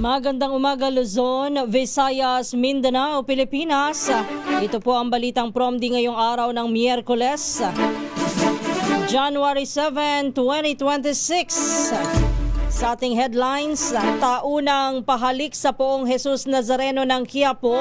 Magandang umaga Luzon, Visayas, Mindanao, Pilipinas. Ito po ang balitang promdi ngayong araw ng Miyerkules, January 7, 2026. Sa ating headlines, taunang pahalik sa Poong Jesus Nazareno ng Quiapo,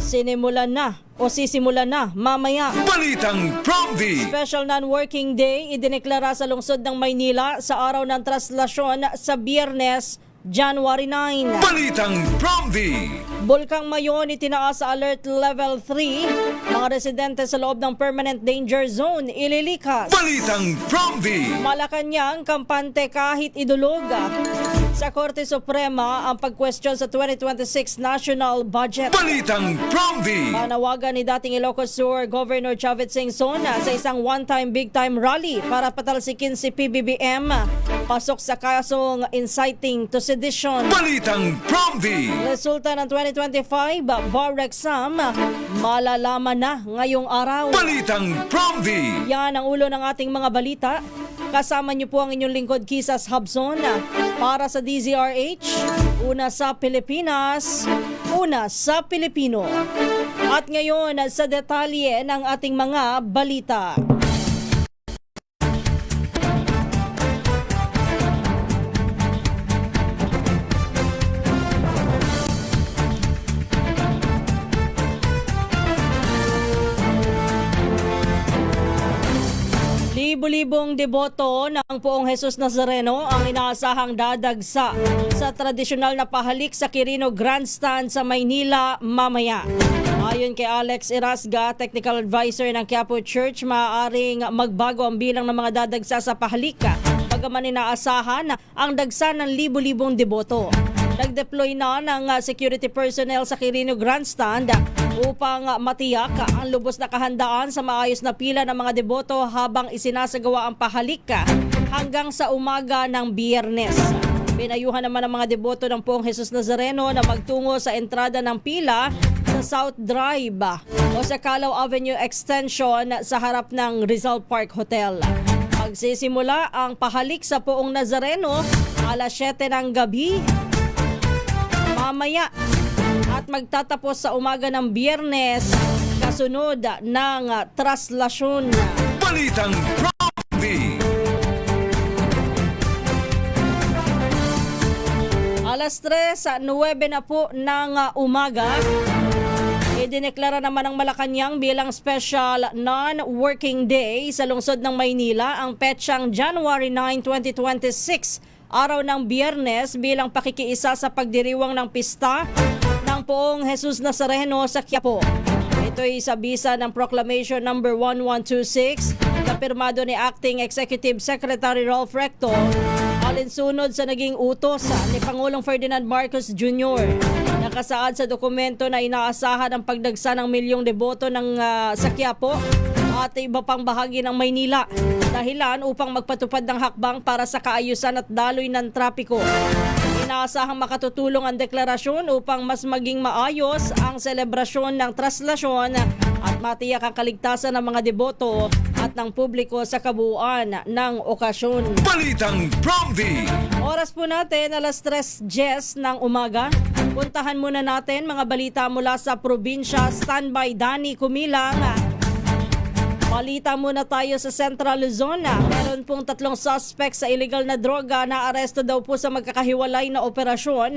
sinimulan na o sisimulan na mamaya. Balitang Promdi! Special non-working day idineklara sa lungsod ng Maynila sa araw ng traslasyon sa Biyernes, January 9. Balitang Promdi! Bulkang Mayon itinaas sa Alert Level 3. Mga residente sa loob ng Permanent Danger Zone ililikas. Balitang Promdi! Malacanang kampante kahit idulog. Sa Korte Suprema ang pagkwestiyon sa 2026 National Budget. Balitang Promdi! Panawagan ni dating Ilocos Sur Governor Chavit Singson sa isang one-time big-time rally para patalsikin si PBBM. Pasok sa kasong inciting to sedition. Balitang Promdi! Resulta ng 2025 bar exam malalaman na ngayong araw. Balitang Promdi! Yan ang ulo ng ating mga balita. Kasama niyo po ang inyong lingkod Kisas Habson para sa DZRH. Una sa Pilipinas, una sa Pilipino. At ngayon sa detalye ng ating mga balita. Libo-libong deboto ng Poong Jesus Nazareno ang inaasahang dadagsa sa tradisyonal na pahalik sa Quirino Grandstand sa Maynila mamaya. Ayon kay Alex Erasga, Technical Advisor ng Quiapo Church, maaaring magbago ang bilang ng mga dadagsa sa pahalik. Bagaman inaasahan ang dagsa ng libo-libong deboto. Nag-deploy na ng security personnel sa Quirino Grandstand upang matiyak ang lubos na kahandaan sa maayos na pila ng mga deboto habang isinasagawa ang pahalik hanggang sa umaga ng Biyernes. Pinayuhan naman ang mga deboto ng Poong Jesus Nazareno na magtungo sa entrada ng pila sa South Drive o sa Calao Avenue Extension sa harap ng Rizal Park Hotel. Magsisimula ang pahalik sa Poong Nazareno alas 7 ng gabi mamaya at magtatapos sa umaga ng Biyernes kasunod ng traslasyon. Balitang Promdi! Alas 3, 9 na po ng umaga, idineklara naman ng Malacanang bilang special non-working day sa lungsod ng Maynila ang petsang January 9, 2026, araw ng Biyernes bilang pakikiisa sa pagdiriwang ng pista ng Poong Jesus Nazareno sa Quiapo. Ito'y sa bisa ng Proclamation No. 1126 na pirmado ni Acting Executive Secretary Rolf Recto alinsunod sa naging utos ni Pangulong Ferdinand Marcos Jr. Nakasaad sa dokumento na inaasahan ang pagdagsa ng milyong deboto sa Quiapo at iba pang bahagi ng Maynila dahilan upang magpatupad ng hakbang para sa kaayusan at daloy ng trapiko. Inaasahang makatutulong ang deklarasyon upang mas maging maayos ang selebrasyon ng traslasyon at matiyak ang kaligtasan ng mga deboto at ng publiko sa kabuuan ng okasyon. Balitang Promdi! Oras po natin alas 3:10 ng umaga. Puntahan muna natin mga balita mula sa probinsya. Standby Danny Kumilang. Balita muna tayo sa Central Luzon. Meron pong 3 suspects sa illegal na droga na aresto daw po sa magkakahiwalay na operasyon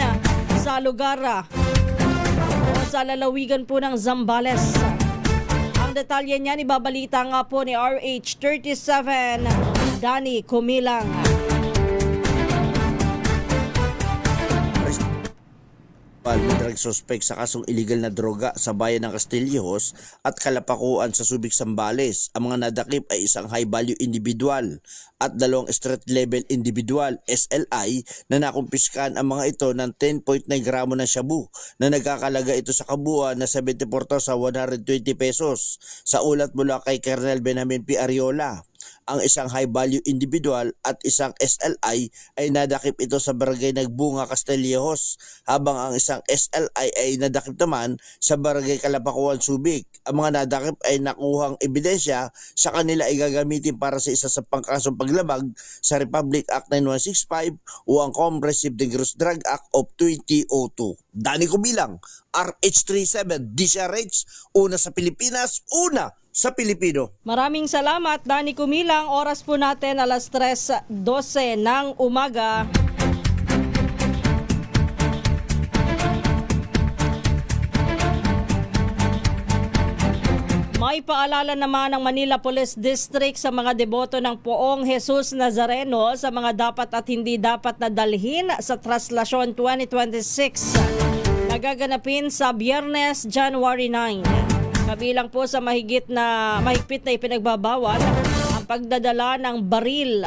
sa lugar o sa lalawigan po ng Zambales. Ang detalye niyan ibabalita nga po ni RH37 Danny Kumilang. Drug suspect sa kasong illegal na droga sa bayan ng Castillejos at Kalapakuan sa Subic, Zambales. Ang mga nadakip ay isang high-value individual at 2 street-level individual SLI na nakumpiskan ang mga ito ng 10.9 gramo ng shabu na nagkakalaga ito sa kabuuan na 74,120 pesos sa ulat mula kay Colonel Benjamin P. Ariola. Ang isang high value individual at isang SLI ay nadakip ito sa barangay Nagbunga, Castillejos, habang ang isang SLI ay nadakip naman sa barangay Kalapakuan, Subic. Ang mga nadakip ay nakuhang ebidensya sa kanila ay gagamitin para sa isa sa pangkasong paglabag sa Republic Act 9165 o ang Comprehensive Dangerous Drug Act of 2002. Dani Kubilang, RH37, DCRH, una sa Pilipinas, una sa Pilipino. Maraming salamat, Danny Kumilang. Oras po natin alas 3:12 ng umaga. May paalala naman ng Manila Police District sa mga deboto ng Poong Jesus Nazareno sa mga dapat at hindi dapat na dalhin sa Traslasyon 2026 na gaganapin sa Biyernes, January 9. Kabilang po sa mahigpit na ipinagbabawal ang pagdadala ng baril,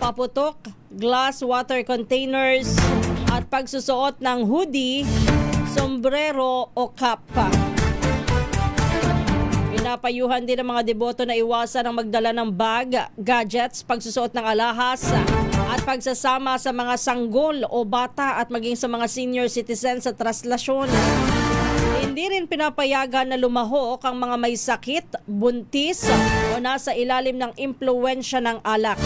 paputok, glass water containers at pagsusuot ng hoodie, sombrero o cap. Pinapayuhan din ng mga deboto na iwasan ang magdala ng bag, gadgets, pagsusuot ng alahas at pagsasama sa mga sanggol o bata at maging sa mga senior citizens sa traslasyon. Hindi rin pinapayagan na lumahok ang mga may sakit, buntis o nasa ilalim ng impluwensya ng alak.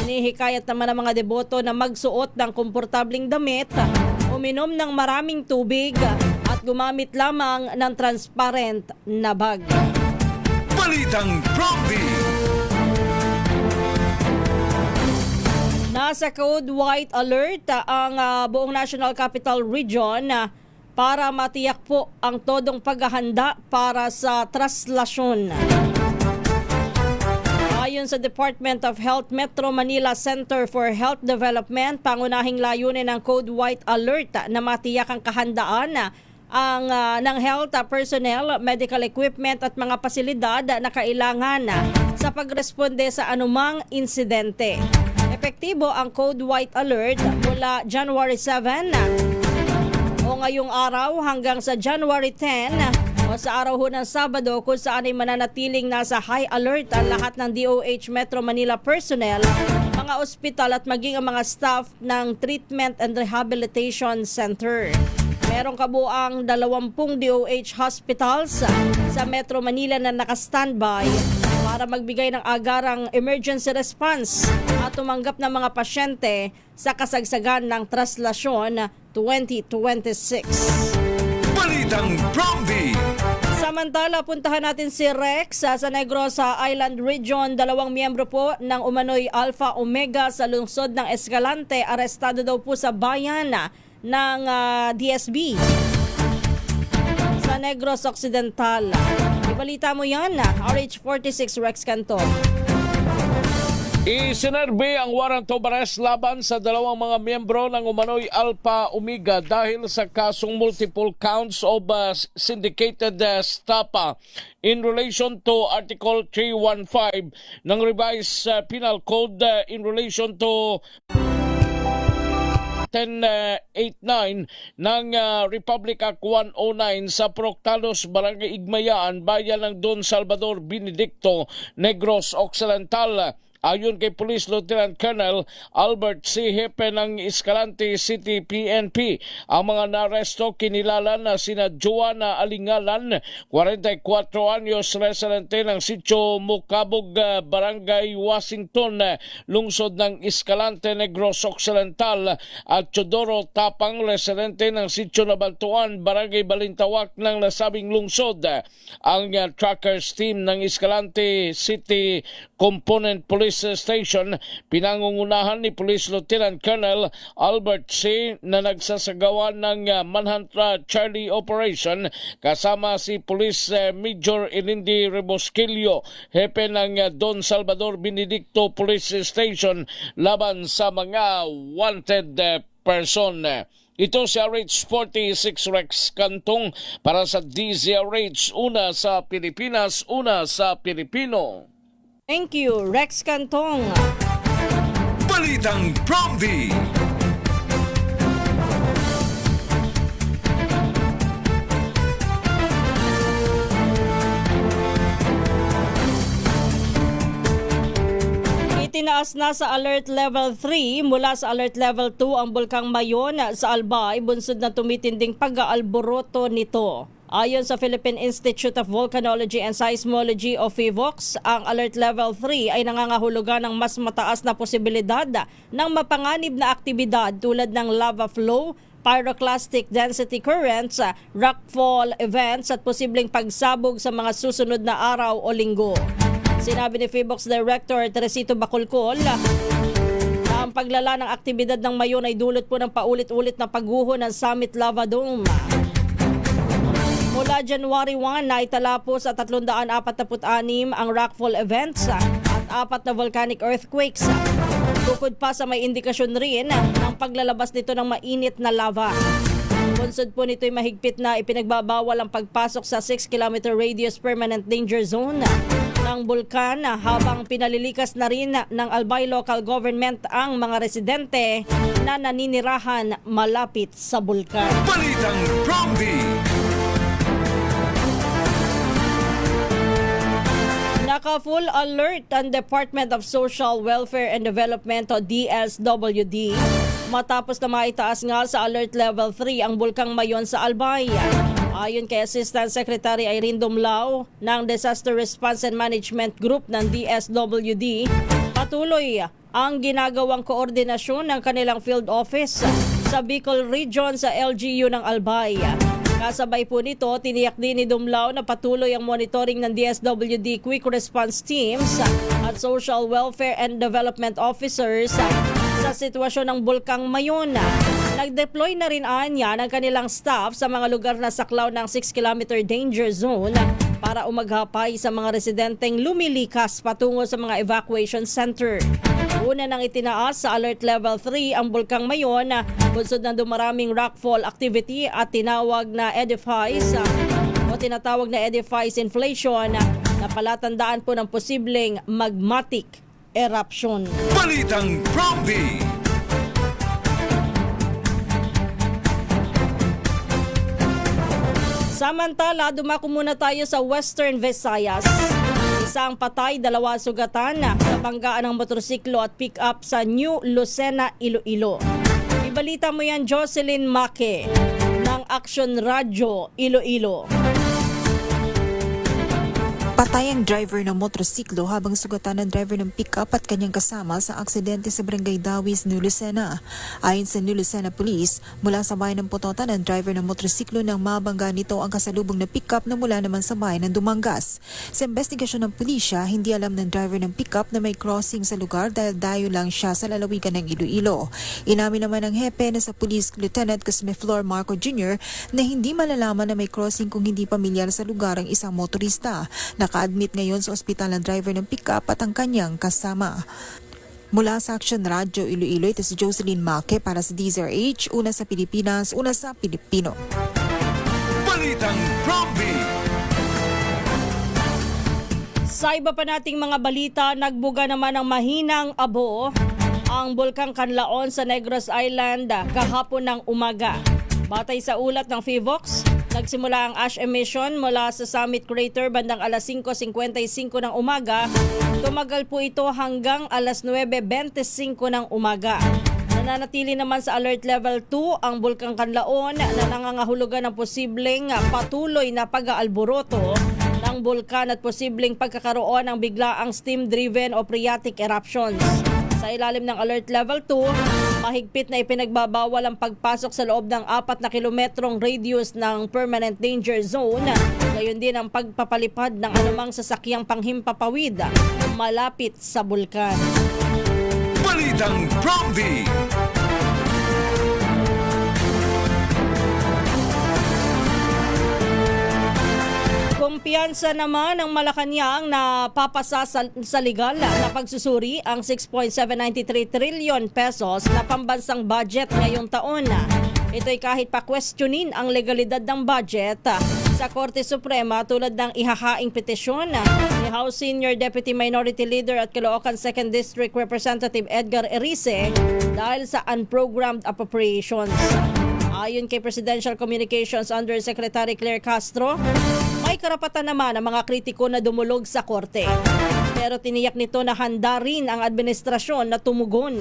Hinihikayat naman ang mga deboto na magsuot ng komportabling damit, uminom ng maraming tubig at gumamit lamang ng transparent na bag. Balitang Prompty. Nasa Code White Alert ang buong National Capital Region para matiyak po ang todong paghahanda para sa traslasyon. Ayon sa Department of Health Metro Manila Center for Health Development, pangunahing layunin ng Code White Alert na matiyak ang kahandaan ng health personnel, medical equipment at mga pasilidad na kailangan sa pagresponde sa anumang insidente. Epektibo ang Code White Alert mula January 7 o ngayong araw hanggang sa January 10 o sa araw ho ng Sabado, kung saan ay mananatiling nasa high alert ang lahat ng DOH Metro Manila personnel, mga ospital at maging ang mga staff ng Treatment and Rehabilitation Center. Merong kabuang 20 DOH hospitals sa Metro Manila na naka-standby para magbigay ng agarang emergency response at tumanggap ng mga pasyente sa kasagsagan ng Traslasyon 2026. Balitang Prompty. Samantala, puntahan natin si Rex sa Negros Island Region. 2 miyembro po ng umano'y Alpha Omega sa lungsod ng Escalante arestado daw po sa bayan ng DSB sa Negros Occidental. Ibalita mo yan, RH46 Rex Canto. Isinerbe ang warrant of arrest laban sa 2 mga miyembro ng umano'y Alpha Omega dahil sa kasong multiple counts of syndicated stapa in relation to Article 315 ng Revised Penal Code in relation to 1089 ng Republic Act 109 sa Proctalos, Barangay Igmayaan, bayan ng Don Salvador Benedicto, Negros Occidental. Ayon kay Police Lieutenant Colonel Albert C. Hepe ng Escalante City PNP, ang mga naresto kinilala na sina Joanna Alingalan, 44 anyos, residente ng Sitio Mukabog, Barangay Washington, lungsod ng Escalante, Negros Occidental, at Chodoro Tapang, residente ng Sitio Nabantuan, Barangay Balintawak ng nasabing lungsod. Ang trackers team ng Escalante City Component Police Station, pinangungunahan ni Police Lieutenant Colonel Albert C. na nagsasagawa ng Manhunt Charlie Operation kasama si Police Major Ilindi Rebosquillo, hepe ng Don Salvador Benedicto Police Station, laban sa mga wanted person. Ito si RH46 Rex Cantong para sa DZRH, una sa Pilipinas, una sa Pilipino. Thank you, Rex Cantong. Balitang Prompty. Itaas na sa Alert Level 3 mula sa Alert Level 2 ang Bulkang Mayon sa Albay bunsod na tumitinding pag-aalboroto nito. Ayon sa Philippine Institute of Volcanology and Seismology o PHIVOLCS, ang Alert Level 3 ay nangangahulugan ng mas mataas na posibilidad ng mapanganib na aktibidad tulad ng lava flow, pyroclastic density currents, rockfall events at posibleng pagsabog sa mga susunod na araw o linggo. Sinabi ni PHIVOLCS Director Teresito Bacolcol na ang paglala ng aktibidad ng Mayon ay dulot po ng paulit-ulit na pagguho ng Summit Lava Dome. Mula January 1, naitala po sa 346 ang rockfall events at 4 na volcanic earthquakes. Bukod pa sa may indikasyon rin ng paglalabas nito ng mainit na lava. Bunsod po nito'y mahigpit na ipinagbabawal ang pagpasok sa 6-kilometer radius permanent danger zone ng bulkan habang pinalilikas na rin ng Albay Local Government ang mga residente na naninirahan malapit sa bulkan. Balitang Promdi. Naka-full alert ang Department of Social Welfare and Development o DSWD matapos na maitaas nga sa Alert Level 3 ang Bulkang Mayon sa Albay. Ayon kay Assistant Secretary Irene Dumlao ng Disaster Response and Management Group ng DSWD, patuloy ang ginagawang koordinasyon ng kanilang field office sa Bicol Region sa LGU ng Albay. Kasabay po nito, tiniyak din ni Dumlao na patuloy ang monitoring ng DSWD Quick Response Teams at Social Welfare and Development Officers sa sitwasyon ng Bulkang Mayon. Nag-deploy na rin anya ng kanilang staff sa mga lugar na saklaw ng 6-kilometer danger zone para umaghapay sa mga residenteng lumilikas patungo sa mga evacuation center. Una nang itinaas sa Alert Level 3 ang Bulkang Mayon bunsod ng dumaraming rockfall activity at tinatawag na edifice inflation na palatandaan po ng posibleng magmatic eruption. Balitang Promdi. Samantala, dumako muna tayo sa Western Visayas. Isang patay, 2 sugatan sa banggaan ng motorsiklo at pick-up sa New Lucena, Iloilo. Ibalita mo yan, Jocelyn Make ng Action Radio, Iloilo. Patay ang driver ng motorsiklo habang sugatan ng driver ng pick-up at kanyang kasama sa aksidente sa Barangay Dawis, New Lucena. Ayon sa New Lucena Police, mula sa bayan ng Pototan ang driver ng motorsiklo nang mabangga nito ang kasalubong na pick-up na mula naman sa bayan ng Dumangas. Sa investigasyon ng pulisya, hindi alam ng driver ng pick-up na may crossing sa lugar dahil dayo lang siya sa lalawigan ng Iloilo. Inamin naman ng hepe na sa Police Lieutenant Cosme Flor Marco Jr. na hindi malalaman na may crossing kung hindi pamilyar sa lugar ang isang motorista. Naka-admit ngayon sa ospital ng driver ng pick-up at ang kanyang kasama. Mula sa Action Radio Iloilo, ito si Jocelyn Make para sa DZRH, una sa Pilipinas, una sa Pilipino. Balitang Promdi. Sa iba pa nating mga balita, nagbuga naman ng mahinang abo ang Bulkang Canlaon sa Negros Island kahapon ng umaga. Batay sa ulat ng PHIVOLCS, nagsimula ang ash emission mula sa Summit Crater bandang alas 5:55 ng umaga. Tumagal po ito hanggang alas 9:25 ng umaga. Nananatili naman sa Alert Level 2 ang Bulkang Canlaon na nangangahulugan ng posibleng patuloy na pag-aalboroto ng bulkan at posibleng pagkakaroon ng biglaang steam-driven o phreatic eruptions. Sa ilalim ng Alert Level 2, mahigpit na ipinagbabawal ang pagpasok sa loob ng 4 na kilometrong radius ng Permanent Danger Zone. Gayon din ang pagpapalipad ng anumang sasakyang panghimpapawid malapit sa bulkan. Balitang Promdi. Kumpiyansa naman ng Malacanang na papasa sa legal na pagsusuri ang 6.793 trillion pesos na pambansang budget ngayong taon. Ito'y kahit pa questionin ang legalidad ng budget sa Korte Suprema tulad ng ihahaing petisyon ni House Senior Deputy Minority Leader at Caloocan 2nd District Representative Edgar Erice dahil sa unprogrammed appropriations. Ayon kay Presidential Communications Undersecretary Claire Castro, may karapatan naman ang mga kritiko na dumulog sa korte. Pero tiniyak nito na handa rin ang administrasyon na tumugon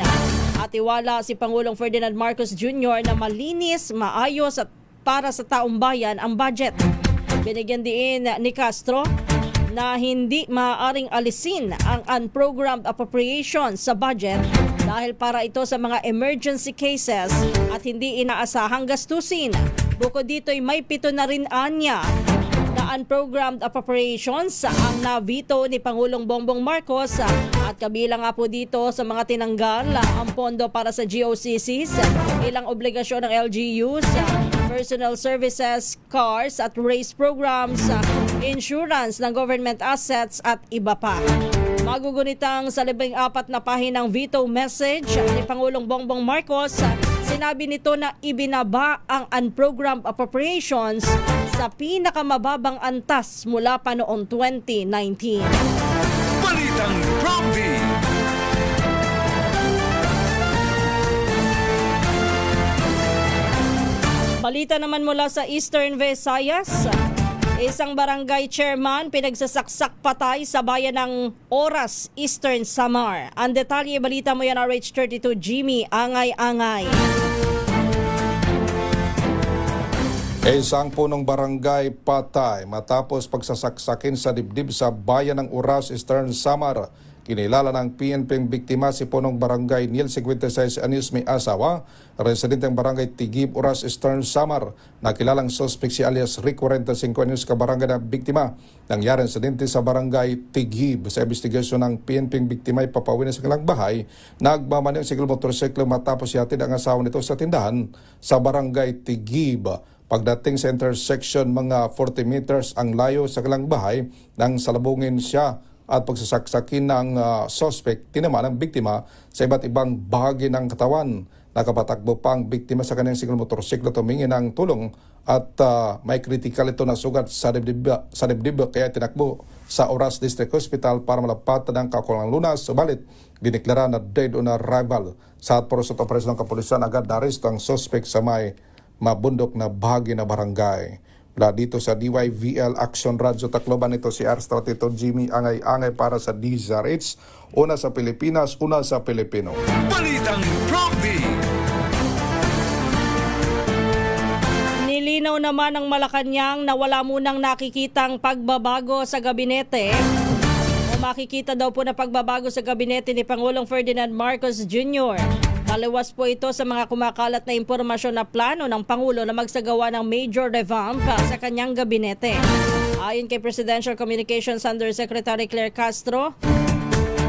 at iwala si Pangulong Ferdinand Marcos Jr. na malinis, maayos at para sa taong bayan ang budget. Binigyan din ni Castro na hindi maaaring alisin ang unprogrammed appropriations sa budget dahil para ito sa mga emergency cases at hindi inaasahang gastusin. Bukod dito'y may 7 na rin anya na unprogrammed appropriations ang nabito ni Pangulong Bongbong Marcos at kabilang nga po dito sa mga tinanggal ang pondo para sa GOCCs, ilang obligasyon ng LGUs, personal services, cars at race programs, insurance ng government assets at iba pa. Magugunitang sa 14 na pahinang veto message ni Pangulong Bongbong Marcos, sinabi nito na ibinaba ang unprogrammed appropriations sa pinakamababang antas mula pa noong 2019. Balitang Prompty. Balita naman mula sa Eastern Visayas. Isang barangay chairman pinagsasaksak patay sa bayan ng Oras, Eastern Samar. Ang detalye, balita mo yan, RH32 Jimmy Angay-Angay. Isang punong barangay patay matapos pagsasaksakin sa dibdib sa bayan ng Oras, Eastern Samar. Kinilala ng PNP biktima si punong barangay Niel 56 anyos may asawa, residente ng barangay Tigib, Oras, Eastern Samar. Nakilalang suspect si alias Rick 45 anyos ka barangay na biktima. Nangyari ang insidente sa barangay Tigib. Sa investigasyon ng PNP biktima ay papawin sa kanilang bahay. Nagmamaneho sa motorsiklo matapos yatid ang asawa nito sa tindahan sa barangay Tigib. Pagdating sa intersection, mga 40 meters ang layo sa kanilang bahay nang salubungin siya at pagsasaksakin ng suspect, tinamaan ang biktima sa iba't ibang bahagi ng katawan. Nakapatakbo pa ang biktima sa kanyang single motorsiklo, tumingin ng tulong at may critical ito na sugat sa dibdib kaya tinakbo sa Oras District Hospital para malapatan ng kakulangang lunas. Subalit, diniklara na dead on arrival. Sa pursuit operation ng kapulisan, agad na-aresto ang suspect sa may mabundok na bahagi na barangay. Mula dito sa DYVL Action Radyo Tacloban, ito si RH32 Jimmy Angay-Angay para sa DZRH. Una sa Pilipinas, una sa Pilipino. Balitang Prompty. Nilinaw naman ng Malacanang na wala munang nakikitang pagbabago sa gabinete. O makikita daw po na pagbabago sa gabinete ni Pangulong Ferdinand Marcos Jr. Taliwas po ito sa mga kumakalat na impormasyon na plano ng Pangulo na magsagawa ng major revamp sa kanyang gabinete. Ayon kay Presidential Communications Undersecretary Claire Castro,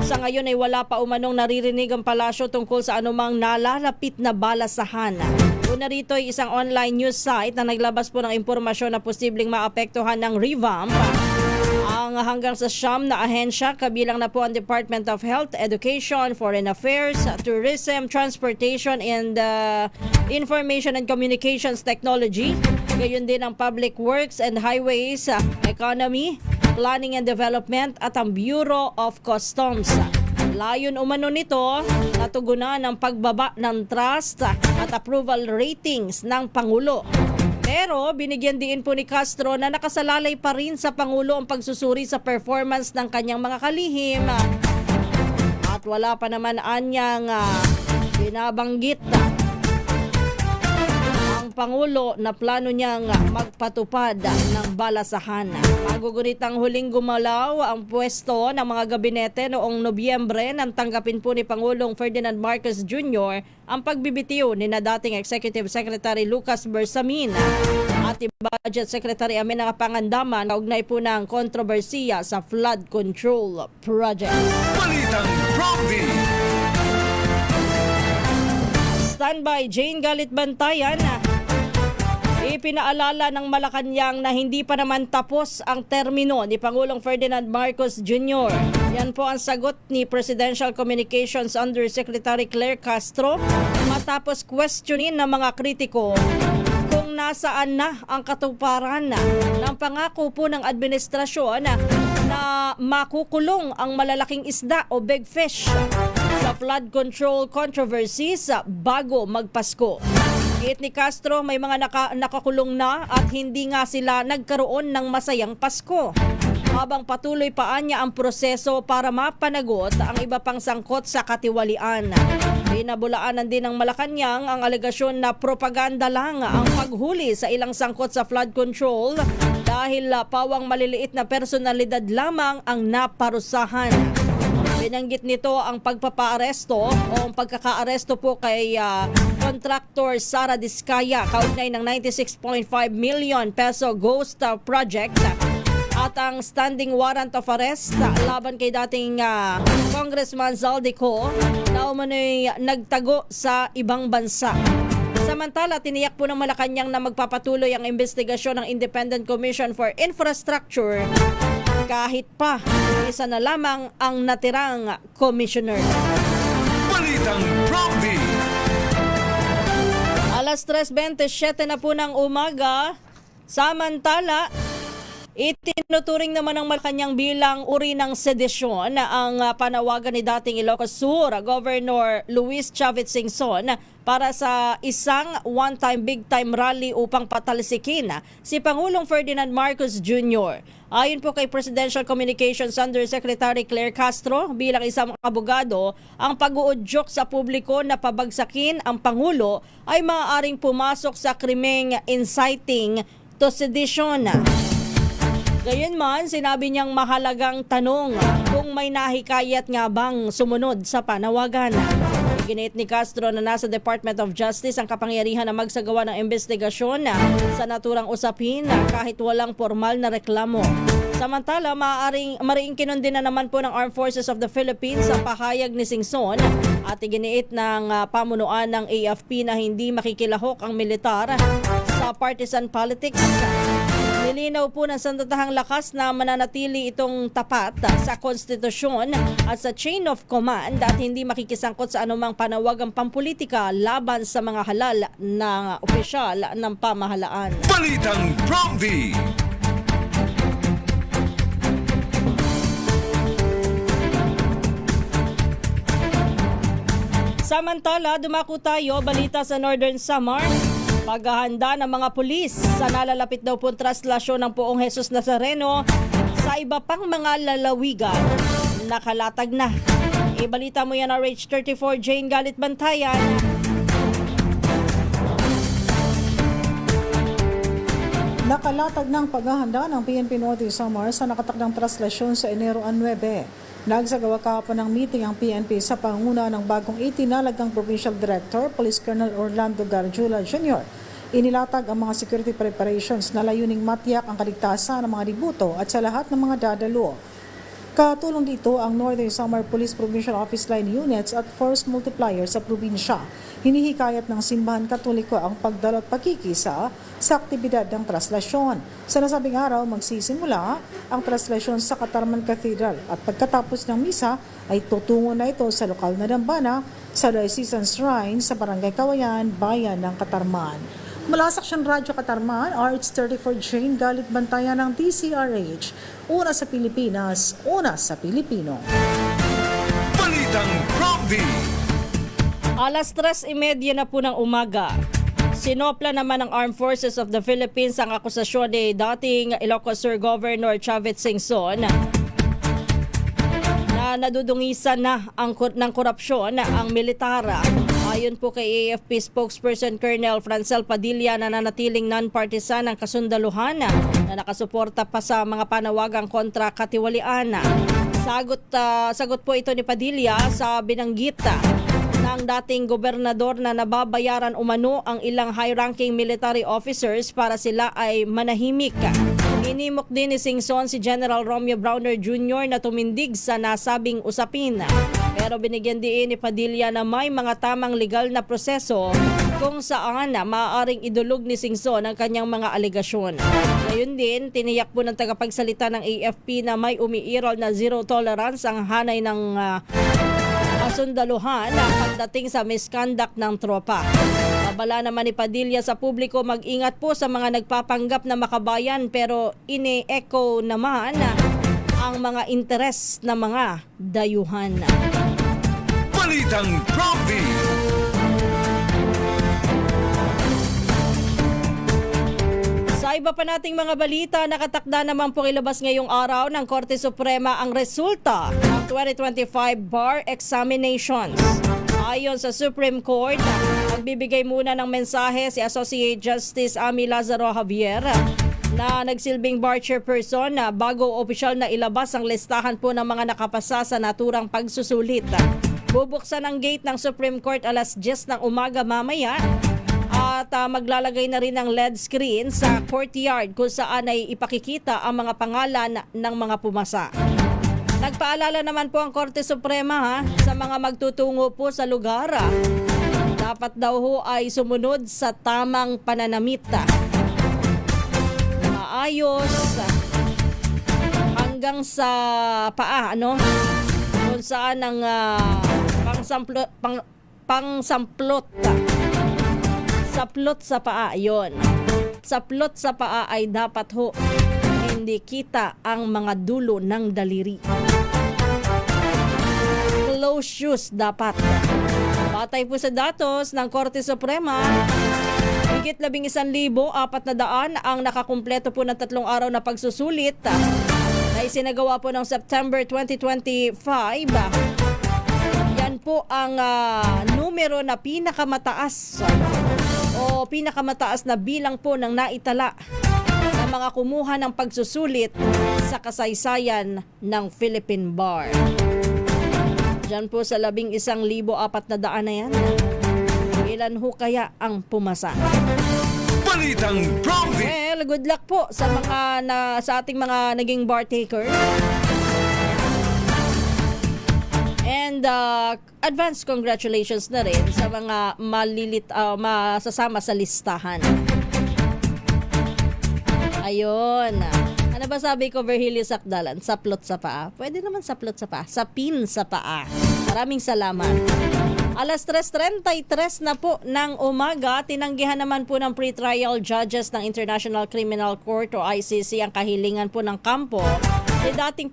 sa ngayon ay wala pa umanong naririnig ang palasyo tungkol sa anumang nalalapit na balasahan. Una rito ay isang online news site na naglabas po ng impormasyon na posibleng maapektuhan ng revamp ang hanggang sa 9 na ahensya, kabilang na po ang Department of Health, Education, Foreign Affairs, Tourism, Transportation, and Information and Communications Technology. Gayon din ang Public Works and Highways, Economy, Planning and Development at ang Bureau of Customs. Layon umano nito, natugunan ang pagbaba ng trust at approval ratings ng Pangulo. Pero binigyan din po ni Castro na nakasalalay pa rin sa Pangulo ang pagsusuri sa performance ng kanyang mga kalihim. At wala pa naman anyang binabanggit ang Pangulo na plano niyang magpatupad ng balasahan. Magugunit ang huling gumalaw ang pwesto ng mga gabinete noong Nobyembre nang tanggapin po ni Pangulong Ferdinand Marcos Jr. ang pagbibitiw ni na dating Executive Secretary Lucas Bersamin at Budget Secretary Amenang Pangandaman kaugnay po ng kontrobersiya sa flood control project. Balitang Prompty. Standby Jane Galit Bantayan. Ipinaalala ng Malacanang na hindi pa naman tapos ang termino ni Pangulong Ferdinand Marcos Jr. Yan po ang sagot ni Presidential Communications Undersecretary Claire Castro matapos questionin ng mga kritiko kung nasaan na ang katuparan ng pangako po ng administrasyon na makukulong ang malalaking isda o big fish sa flood control controversies bago magpasko. Giit ni Castro, may mga nakakulong na at hindi nga sila nagkaroon ng masayang Pasko. habang patuloy pa niya ang proseso para mapanagot ang iba pang sangkot sa katiwalian. Binabulaanan din ng Malacanang ang alegasyon na propaganda lang ang paghuli sa ilang sangkot sa flood control dahil pawang maliliit na personalidad lamang ang naparusahan. Binanggit nito ang pagpapaaresto o ang pagkakaaresto po kay contractor Sara Diskaya kaugnay ng 96.5 million peso ghost project at ang standing warrant of arrest laban kay dating Congressman Zaldico na umano'y nagtago sa ibang bansa. Samantala, tiniyak po ng Malacanang na magpapatuloy ang investigasyon ng Independent Commission for Infrastructure kahit pa isa na lamang ang natirang commissioner. Balitang Prompty. Alas 3:27 na po ng umaga. Samantala, itinuturing naman ng Malacanang bilang uri ng sedisyon ang panawagan ni dating Ilocos Sur Governor Luis Chavez Singson para sa isang one-time big-time rally upang patalsikin si Pangulong Ferdinand Marcos Jr. Ayon po kay Presidential Communications Undersecretary Claire Castro, bilang isang abogado, ang pag-uudyok sa publiko na pabagsakin ang Pangulo ay maaaring pumasok sa krimeng inciting to sedition. Gayunman, sinabi niyang mahalagang tanong kung may nahikayat nga bang sumunod sa panawagan. Ginit ni Castro na nasa Department of Justice ang kapangyarihan na magsagawa ng investigasyon sa naturang usapin kahit walang formal na reklamo. Samantala, mariing kinundi na naman po ng Armed Forces of the Philippines sa pahayag ni Singson at iginiit ng pamunuan ng AFP na hindi makikilahok ang militar sa partisan politics. Nilinaw po ng sandatahang lakas na mananatili itong tapat sa konstitusyon at sa chain of command at hindi makikisangkot sa anumang panawagang pampolitika laban sa mga halal na opisyal ng pamahalaan. Balitang Prompty. Samantala, dumako tayo balita sa Northern Samar. Paghahanda ng mga pulis sa nalalapit daw pong traslasyon ng Poong Jesus Nazareno sa iba pang mga lalawigan. Nakalatag na. Ibalita mo yan RH34 Jane Galit Bantayan. Nakalatag ng paghahanda ng PNP Northern Samar sa nakatakdang traslasyon sa Enero 9. Nagsagawa kahapon ng meeting ang PNP sa panguna ng bagong itinalagang Provincial Director, Police Colonel Orlando Garjula Jr. Inilatag ang mga security preparations na layuning matiyak ang kaligtasan ng mga libuto at sa lahat ng mga dadalo. Katulong dito ang Northern Samar Police Provincial Office Line Units at Force Multiplier sa probinsya. Hinihikayat ng simbahan katoliko ang pagdalo at pagkikisa sa aktibidad ng traslasyon. Sa nasabing araw, magsisimula ang traslasyon sa Katarman Cathedral at pagkatapos ng misa ay tutungo na ito sa lokal na dambana sa Diocesan Shrine sa Barangay Kawayan, Bayan ng Katarman. Mula sa Aksyon Radyo Katarman, RH34 Jane Galit Bantayan ng DCRH. Una sa Pilipinas, una sa Pilipino. Balitang Prompty. Alas 3:30 na po ng umaga. Sinopla naman ng Armed Forces of the Philippines ang akusasyon ni dating Ilocos Sur Governor Chavez Singson na nadudungisan na ng korupsyon ang militar. Ayon po kay AFP spokesperson Colonel Francel Padilla na nanatiling non-partisan ang kasundaluhan na nakasuporta pa sa mga panawagang kontra katiwalian. Sagot po ito ni Padilla sa binanggit ng dating gobernador na nababayaran umano ang ilang high-ranking military officers para sila ay manahimik. Inimok din ni Singson si General Romeo Browner Jr. na tumindig sa nasabing usapin. Pero binigyan din ni Padilla na may mga tamang legal na proseso kung saan maaaring idulog ni Singson ang kanyang mga alegasyon. Ngayon din, tiniyak po ng tagapagsalita ng AFP na may umiiral na zero tolerance ang hanay ng kasundaluhan pagdating sa misconduct ng tropa. Babala naman ni Padilla sa publiko mag-ingat po sa mga nagpapanggap na makabayan pero ine-echo naman ang mga interes ng mga dayuhan. Balitang Prompty. Sa Sa iba pa nating mga balita, nakatakda naman po ilabas ngayong araw ng Korte Suprema ang resulta ng 2025 bar examinations. Ayon sa Supreme Court, nagbibigay muna ng mensahe si Associate Justice Amy Lazaro Javier na nagsilbing bar chairperson bago opisyal na ilabas ang listahan po ng mga nakapasa sa naturang pagsusulit. Bubuksan ang gate ng Supreme Court alas 10 ng umaga mamaya at maglalagay na rin ng LED screen sa courtyard kung saan ay ipakikita ang mga pangalan ng mga pumasa. Nagpaalala naman po ang Korte Suprema sa mga magtutungo po sa lugar. Dapat daw ho ay sumunod sa tamang pananamit. Maayos hanggang sa paa, kung saan ang pangsamplot. Saplot sa paa, yon. Saplot sa paa ay dapat ho hindi kita ang mga dulo ng daliri. Close shoes dapat. Batay po sa datos ng Korte Suprema, higit 11,400 ang nakakumpleto po ng 3 araw na pagsusulit na isinagawa po ng September 2025. Yan po ang numero na pinakamataas na bilang po ng naitala ng mga kumuha ng pagsusulit sa kasaysayan ng Philippine Bar. Diyan po sa 11,400 na yan, ilan ho kaya ang pumasa? Balitang Prompty. Well, good luck po sa sa ating mga naging bar taker. And advance congratulations na rin sa mga masasama sa listahan. Ayun. Ano ba sabi ko, Virgilio Sakdalan? Saplot sa paa. Pwede naman saplot sa paa. Sapin sa paa. Maraming salamat. Alas 3:33 na po ng umaga, tinanggihan naman po ng pre-trial judges ng International Criminal Court o ICC ang kahilingan po ng kampo ni dating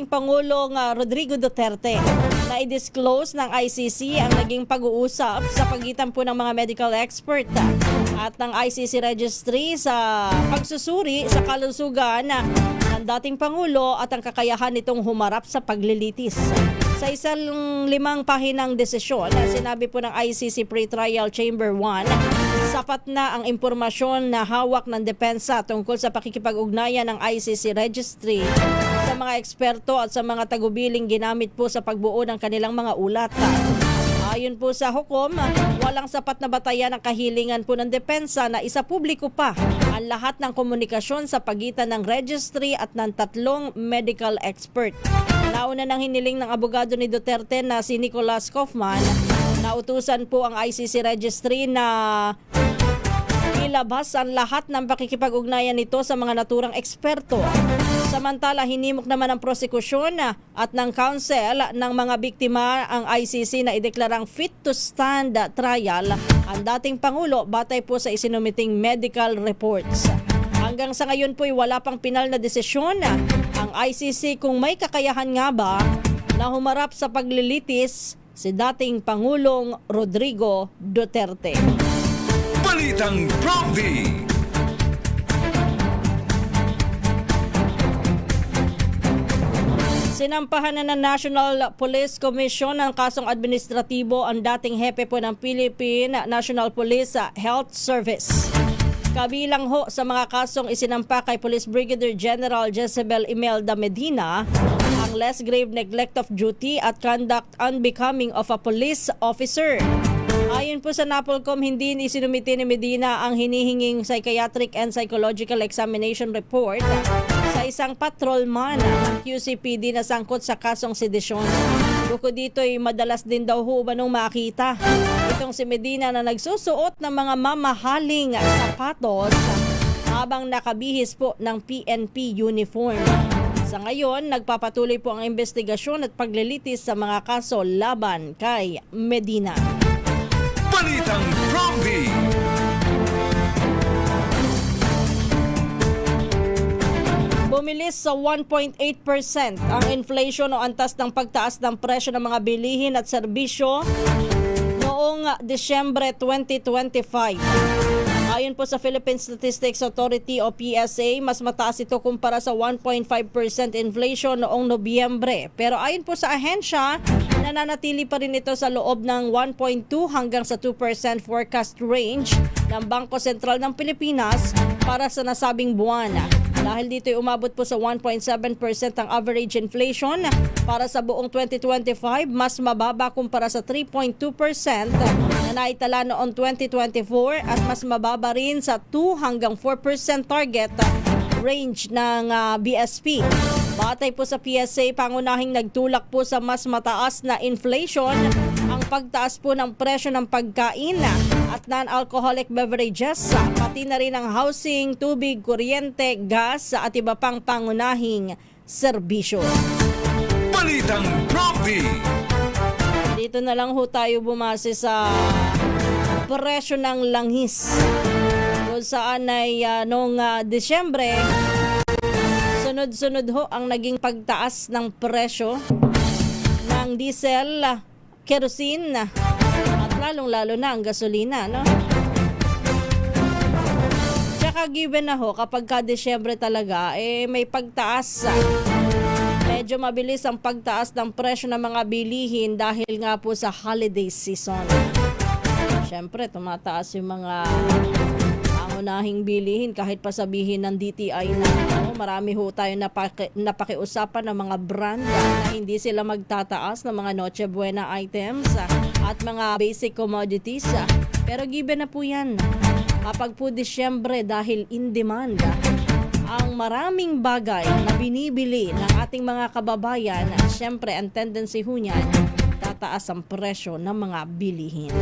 Pangulong Rodrigo Duterte na i-disclose ng ICC ang naging pag-uusap sa pagitan po ng mga medical expert at ng ICC registry sa pagsusuri sa kalusugan ng dating Pangulo at ang kakayahan nitong humarap sa paglilitis. Sa isang 5 pahinang desisyon, sinabi po ng ICC Pre-Trial Chamber 1, sapat na ang impormasyon na hawak ng depensa tungkol sa pakikipag-ugnayan ng ICC Registry sa mga eksperto at sa mga tagubiling ginamit po sa pagbuo ng kanilang mga ulat. Ayon po sa hukom, walang sapat na batayan ang kahilingan po ng depensa na isapubliko pa ang lahat ng komunikasyon sa pagitan ng registry at ng 3 medical expert. Nauna nang hiniling ng abogado ni Duterte na si Nicholas Kaufman na utusan po ang ICC Registry na ilabas ang lahat ng pakikipag-ugnayan nito sa mga naturang eksperto. Samantala, hinimok naman ng prosekusyon at ng counsel ng mga biktima ang ICC na ideklarang fit to stand trial ang dating Pangulo batay po sa isinumiting medical reports. Hanggang sa ngayon po'y wala pang pinal na desisyon ang ICC kung may kakayahan nga ba na humarap sa paglilitis si dating Pangulong Rodrigo Duterte. Balitang Prompty. Sinampahan na ng National Police Commission ng kasong administratibo ang dating hepe po ng Philippine National Police Health Service. Kabilang ho sa mga kasong isinampa kay Police Brigadier General Jezebel Imelda Medina ang less grave neglect of duty at conduct unbecoming of a police officer. Ayon po sa NAPOLCOM, hindi isinumite ni Medina ang hinihinging psychiatric and psychological examination report sa isang patrolman ng QCPD na sangkot sa kasong sedisyon. Bukod dito ay madalas din daw ho ba nung makita itong si Medina na nagsusuot ng mga mamahaling sapatos habang nakabihis po ng PNP uniform. Sa ngayon, nagpapatuloy po ang investigasyon at paglilitis sa mga kaso laban kay Medina. Balitang Prompty. Bumilis sa 1.8% ang inflation o antas ng pagtaas ng presyo ng mga bilihin at serbisyo noong Disyembre 2025. Ayon po sa Philippine Statistics Authority o PSA, mas mataas ito kumpara sa 1.5% inflation noong Nobyembre. Pero ayon po sa ahensya, nananatili pa rin ito sa loob ng 1.2 hanggang sa 2% forecast range ng Bangko Sentral ng Pilipinas para sa nasabing buwan. Dahil dito ay umabot po sa 1.7% ang average inflation para sa buong 2025, mas mababa kumpara sa 3.2% na naitala noong 2024 at mas mababa rin sa 2 hanggang 4% target range ng BSP. Batay po sa PSA, pangunahing nagtulak po sa mas mataas na inflation ang pagtaas po ng presyo ng pagkain at non-alcoholic beverages, pati na rin ang housing, tubig, kuryente, gas at iba pang pangunahing serbisyo. Balitang Prompty. Dito na lang ho tayo bumase sa presyo ng langis. Kung saan ay noong Disyembre, sunod-sunod ho ang naging pagtaas ng presyo ng diesel, kerosene at lalong-lalo na ang gasolina, no? Tsaka given na ho, kapag ka-Disyembre talaga, may pagtaas. Medyo mabilis ang pagtaas ng presyo ng mga bilihin dahil nga po sa holiday season. Siyempre, tumataas yung mga pangunahing bilihin kahit pa sabihin ng DTI na marami ho tayo napakiusapan ng mga brand na hindi sila magtataas ng mga Noche Buena items at mga basic commodities. Pero given na po yan, kapag po Disyembre dahil in demand, ang maraming bagay na binibili ng ating mga kababayan, siyempre ang tendency ho niyan, tataas ang presyo ng mga bilihin.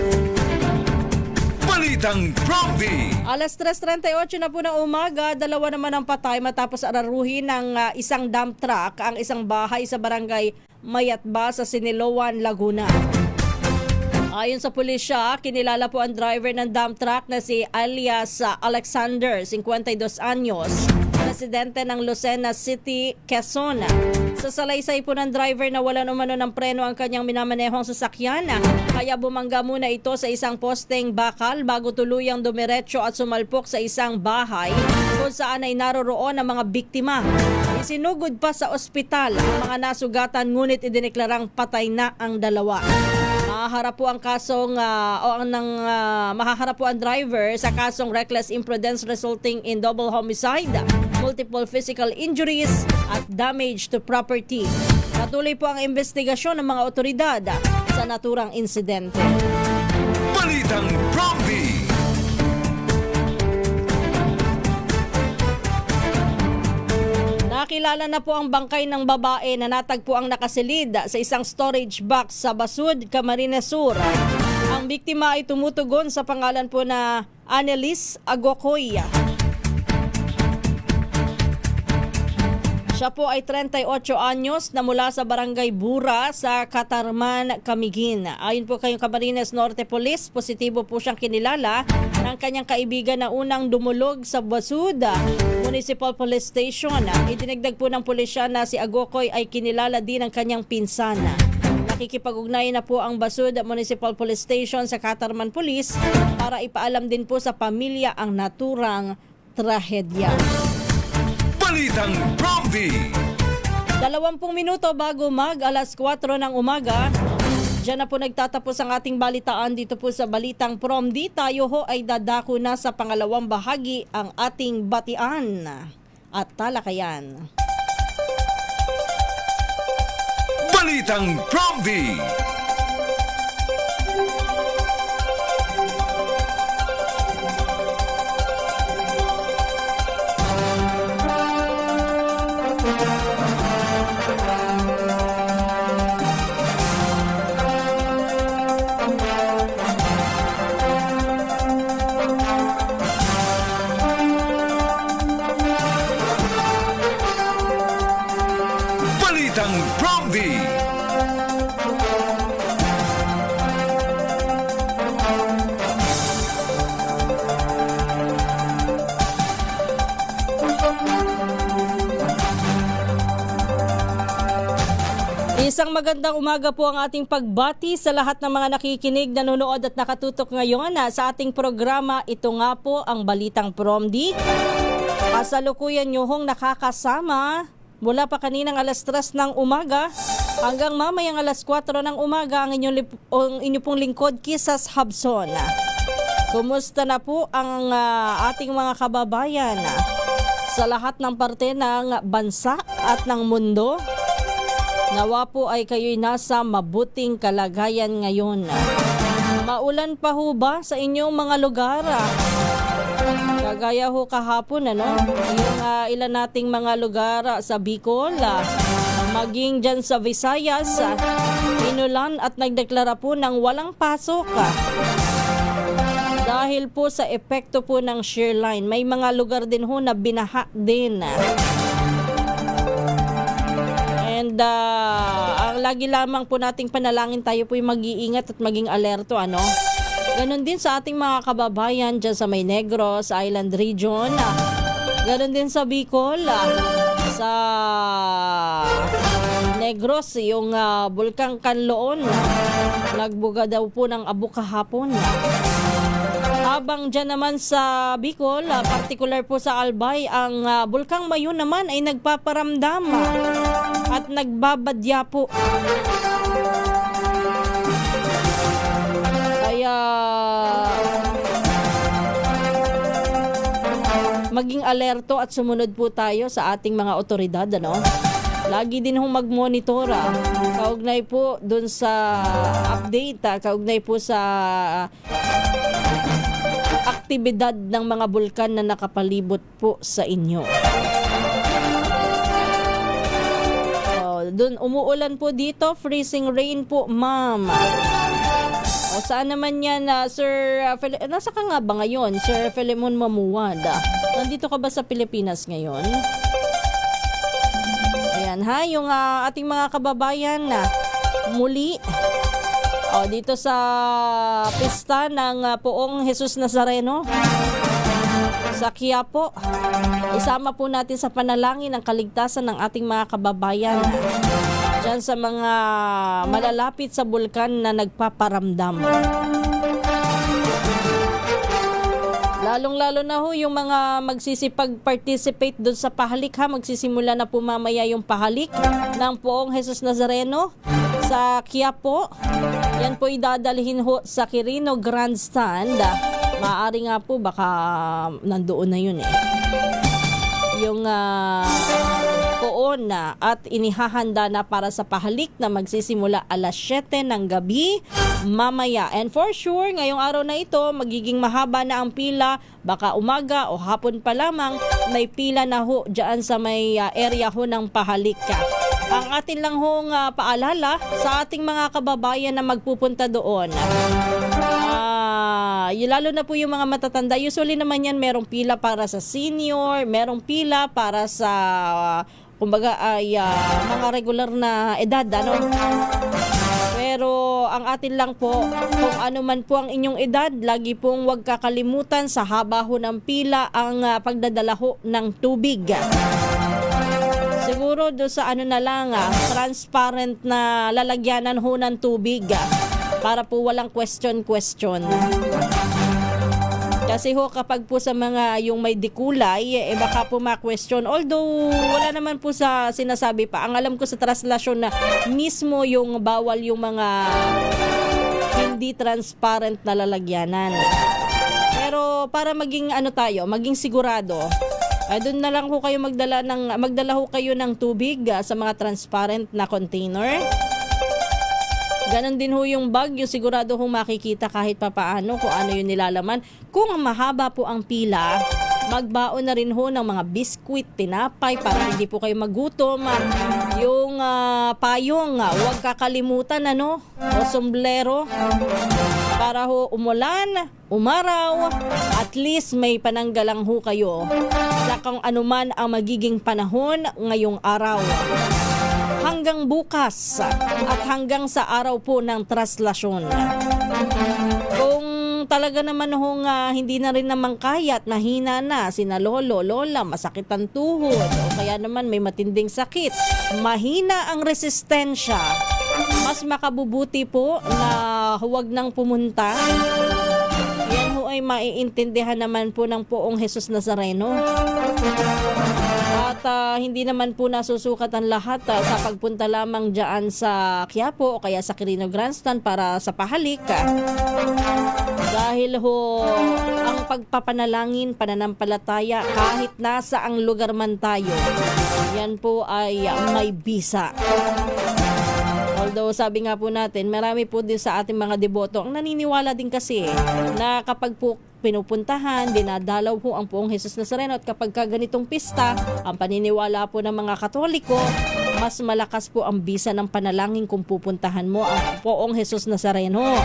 Balitang Prompty. Alas 3:38 na po ng umaga, dalawa naman ang patay matapos araruhin ng isang dump truck ang isang bahay sa barangay Mayatba sa Siniloan, Laguna. Ayon sa pulisya, kinilala po ang driver ng dump truck na si alias Alexander, 52 anyos, residente ng Lucena City, Quezon. Sa salaysay po ng driver na wala umano ng preno ang kanyang minamanehong sasakyan, kaya bumangga muna ito sa isang posteng bakal bago tuluyang dumiretso at sumalpok sa isang bahay kung saan ay naroroon ang mga biktima. Isinugod pa sa ospital ang mga nasugatan ngunit idineklarang patay na ang dalawa. Mahaharap po ang mahaharap po ang driver sa kasong reckless imprudence resulting in double homicide, multiple physical injuries at damage to property. Patuloy po ang investigasyon ng mga otoridad sa naturang insidente. Balitang Prompty. Nakilala na po ang bangkay ng babae na natagpo ang nakasilid sa isang storage box sa Basud, Camarines Sur. Ang biktima ay tumutugon sa pangalan po na Annelies Agocoy. Siya po ay 38 anyos na mula sa barangay Bura sa Catarman, Camiguin. Ayon po kayong Camarines Norte Police, positibo po siyang kinilala ng kanyang kaibigan na unang dumulog sa Basud Municipal Police Station. Idinagdag po ng pulisya na si Agocoy ay kinilala din ng kanyang pinsan. Nakikipag-ugnayan na po ang Basud Municipal Police Station sa Catarman Police para ipaalam din po sa pamilya ang naturang trahedya. Balitang Prompty. 20 minuto bago alas 4 ng umaga. Diyan na po nagtatapos ang ating balitaan dito po sa Balitang Prompty. Tayo ho ay dadako na sa pangalawang bahagi ang ating batian at talakayan. Balitang Prompty. Balitang Prompty. Isang magandang umaga po ang ating pagbati sa lahat ng mga nakikinig, nanonood at nakatutok ngayon sa ating programa. Ito nga po ang Balitang PROMD. Kasalukuyan nyo hong nakakasama mula pa kaninang alas 3 ng umaga hanggang mamayang alas 4 ng umaga ang inyong pong lingkod, Kisas Habson. Kumusta na po ang ating mga kababayan sa lahat ng parte ng bansa at ng mundo? Nawa po ay kayo'y nasa mabuting kalagayan ngayon. Maulan pa ho ba sa inyong mga lugar? Kagaya ho kahapon, yung ilan nating mga lugar sa Bicol, maging dyan sa Visayas, inulan at nagdeklara po ng walang pasok. Dahil po sa epekto po ng shear line, may mga lugar din ho na binaha din. And ang lagi lamang po nating panalangin, tayo po yung mag-iingat at maging alerto, Ganon din sa ating mga kababayan dyan sa May Negros, Island Region. Ganon din sa Bicol, sa Negros, yung Bulkang Kanloon. Nagbuga daw po ng abo kahapon. Habang dyan naman sa Bicol, particular po sa Albay, ang Bulkang Mayon naman ay nagpaparamdam at nagbabadya po. Kaya maging alerto at sumunod po tayo sa ating mga otoridad, Lagi din hong mag-monitor, kaugnay po dun sa update, kaugnay po sa aktibidad ng mga bulkan na nakapalibot po sa inyo. Doon umuulan po dito, freezing rain po, ma'am. Saan naman yan, Sir nasa ka nga ba ngayon, Sir Filemon Mamuwad? Nandito ka ba sa Pilipinas ngayon? Ayan yung ating mga kababayan muli dito sa pista ng Poong Jesus Nazareno sa Quiapo. Isama po natin sa panalangin ang kaligtasan ng ating mga kababayan dyan sa mga malalapit sa bulkan na nagpaparamdam. Lalong-lalo na ho yung mga magsisipag-participate doon sa pahalik, magsisimula na po mamaya yung pahalik ng Poong Jesus Nazareno sa Quiapo. Yan po idadalhin ho sa Quirino Grandstand. Maaari nga po baka nandoon na yun yung poon at inihahanda na para sa pahalik na magsisimula alas 7 ng gabi mamaya. And for sure, ngayong araw na ito, magiging mahaba na ang pila. Baka umaga o hapon pa lamang, may pila na ho dyan sa may area ho ng pahalik. Ang atin lang hong paalala sa ating mga kababayan na magpupunta doon. Lalo na po yung mga matatanda. Usually naman yan, merong pila para sa senior, merong pila para sa kumbaga ay mga regular na edad, Pero ang atin lang po, kung ano man po ang inyong edad, lagi pong huwag kakalimutan sa haba ho ng pila ang pagdadala ho ng tubig. Siguro do sa na lang, transparent na lalagyanan ho ng tubig para po walang question. Kasi ho kapag po sa mga yung may dikulay, baka po ma-question. Although wala naman po sa sinasabi pa. Ang alam ko sa translasyon na mismo yung bawal yung mga hindi transparent na lalagyanan. Pero para maging maging sigurado, doon na lang ho kayo magdala ho kayo ng tubig sa mga transparent na container. Ganon din ho yung bag, yung sigurado ho makikita kahit papaano kung ano yung nilalaman. Kung mahaba po ang pila, magbaon na rin ho ng mga biskwit, tinapay para hindi po kayo magutom. Yung payong, huwag kakalimutan o sombrero para ho umulan, umaraw, at least may pananggalang ho kayo sa kung anuman ang magiging panahon ngayong araw. Hanggang bukas at hanggang sa araw po ng traslasyon. Kung talaga naman hong hindi na rin naman kaya at mahina na sina lolo, lola, masakit ang tuhod o kaya naman may matinding sakit, mahina ang resistensya, mas makabubuti po na huwag nang pumunta. Yan ho ay maiintindihan naman po ng Poong Jesus Nazareno. At hindi naman po nasusukat ang lahat sa pagpunta lamang dyan sa Quiapo o kaya sa Quirino Grandstand para sa pahalik. Dahil ho, ang pagpapanalangin, pananampalataya, kahit nasa ang lugar man tayo, yan po ay may bisa. Although sabi nga po natin, marami po din sa ating mga deboto ang naniniwala din kasi na kapag po pinupuntahan, dinadalaw po ang Poong Jesus Nazareno at kapag ganitong pista, ang paniniwala po ng mga Katoliko, mas malakas po ang bisa ng panalangin kung pupuntahan mo ang Poong Jesus Nazareno.